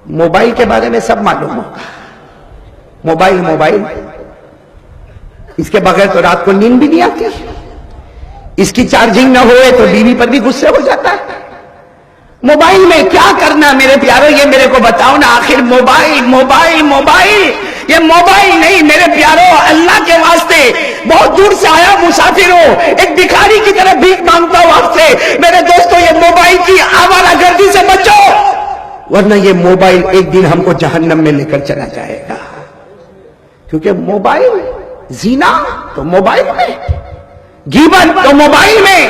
Mobile کے بارے میں سب معلوم ہوگا. موبائل اس کے بغیر تو رات کو نیند بھی نہیں آتی. اس کی چارجنگ نہ ہوئے تو بیوی پر بھی غصے ہو جاتا ہے. موبائل میں کیا کرنا میرے پیارو, یہ میرے کو بتاؤ نا. آخر موبائل یہ موبائل نہیں میرے پیارو, اللہ کے واسطے بہت دور سے آیا مسافر ہو, ایک بھکاری کی طرح بھیک مانگتا ہوں آپ سے. میرے دوستو یہ موبائل کی آوارہ گردی سے بچو, ورنہ یہ موبائل ایک دن ہم کو جہنم میں لے کر چلا جائے گا. کیونکہ موبائل, زنا تو موبائل میں, غیبت تو موبائل میں,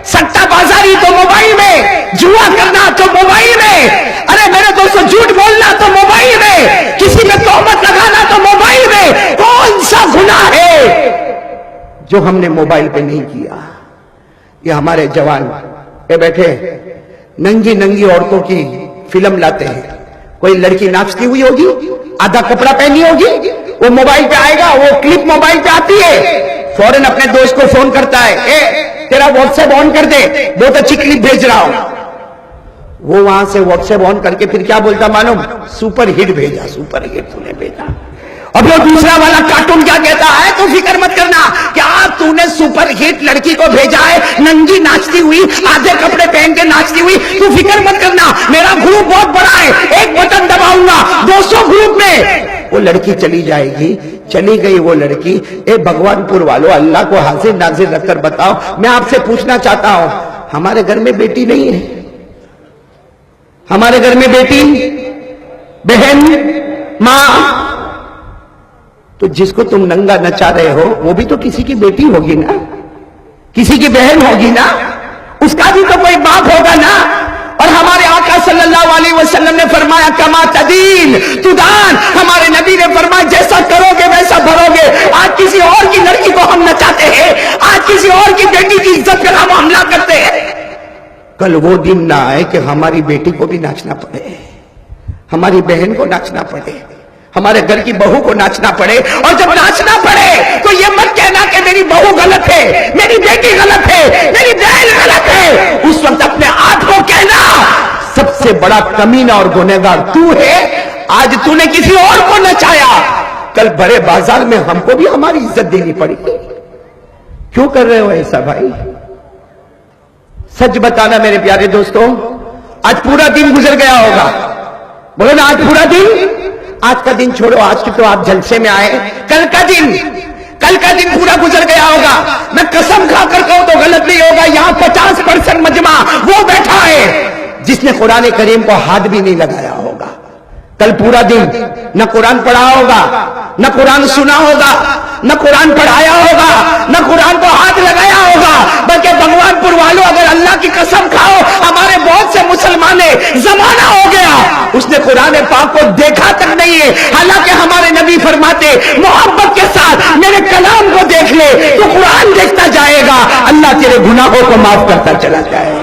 سٹا بازاری تو موبائل میں, جوا کرنا تو موبائل میں, ارے میرے دوستو جھوٹ بولنا تو موبائل میں, کسی میں تہمت لگانا تو موبائل میں. کون سا گناہ ہے جو ہم نے موبائل پہ نہیں کیا؟ یہ ہمارے جوان یہ بیٹھے ننگی عورتوں کی فلم لاتے ہیں. کوئی لڑکی ناچتی ہوئی ہوگی, آدھا کپڑا پہنی ہوگی, وہ موبائل پہ آئے گا, وہ کلپ موبائل پہ آتی ہے, فوراً اپنے دوست کو فون کرتا ہے, اے تیرا واٹس ایپ آن کر دے, بہت اچھی کلپ بھیج رہا ہوں. وہ وہاں سے واٹس ایپ آن کر کے پھر کیا بولتا معلوم, سپر ہٹ بھیجا, سپر ہٹ تو نے بھیجا. اب وہ دوسرا والا کارٹون کیا کہتا ہے, تو فکر مت کرنا, کیا تو نے سپر ہٹ لڑکی کو بھیجا ہے ننگی ناچتی ہوئی, آدھے کپڑے پہن کے ناچتی ہوئی, تو فکر مت کرنا, میرا گروپ بہت بڑا ہے, ایک بٹن دباؤں گا 200 گروپ میں وہ لڑکی چلی جائے گی. چلی گئی وہ لڑکی. اے بھگوان پور والو, اللہ کو حاضر ناظر رکھ کر بتاؤ, میں آپ سے پوچھنا چاہتا ہوں, ہمارے گھر میں بیٹی نہیں ہے, ہمارے گھر میں بیٹی, بہن, ماں, تو جس کو تم ننگا نچا رہے ہو وہ بھی تو کسی کی بیٹی ہوگی نا, کسی کی بہن ہوگی نا, اس کا بھی تو کوئی باپ ہوگا نا. اور ہمارے آقا صلی اللہ علیہ وسلم نے فرمایا کما تدین تدان, ہمارے نبی نے فرمایا جیسا کرو گے ویسا بھرو گے. آج کسی اور کی لڑکی کو ہم نچاتے ہیں, آج کسی اور کی بیٹی کی عزت پر ہم حملہ کرتے ہیں. کل وہ دن نہ آئے کہ ہماری بیٹی کو بھی ناچنا پڑے, ہماری بہن کو ناچنا پڑے, ہمارے گھر کی بہو کو ناچنا پڑے. اور جب ناچنا پڑے تو یہ مت کہنا کہ میری بہو غلط ہے, میری بیٹی غلط ہے, میری بہن غلط ہے. اس وقت اپنے آپ کو کہنا سب سے بڑا کمینہ اور گنہگار تو ہے. آج تو نے کسی اور کو نچایا, کل بڑے بازار میں ہم کو بھی ہماری عزت دینی پڑی. کیوں کر رہے ہو ایسا بھائی؟ سچ بتانا میرے پیارے دوستوں, آج پورا دن گزر گیا ہوگا, بولو نا آج پورا دن. آج کا دن چھوڑو, آج کی تو آپ جلسے میں آئے, کل کا دن پورا گزر گیا ہوگا. میں قسم کھا کر کہوں تو غلط نہیں ہوگا, یہاں 50% مجمع وہ بیٹھا ہے جس نے قرآن کریم کو ہاتھ بھی نہیں لگایا ہوگا. کل پورا دن نہ قرآن پڑھا ہوگا, نہ قرآن سنا ہوگا, نہ قرآن پڑھایا ہوگا, نہ قرآن کو ہاتھ لگایا ہوگا. بلکہ بھگوان پور والوں, اگر اللہ کی قسم کھاؤ, ہمارے بہت سے مسلمان زمانہ ہو گیا اس نے قرآن پاک کو دیکھا تک نہیں ہے. حالانکہ ہمارے نبی فرماتے محبت کے ساتھ میرے کلام کو دیکھ لے تو قرآن دیکھتا جائے گا, اللہ تیرے گناہوں کو معاف کرتا چلا جائے گا.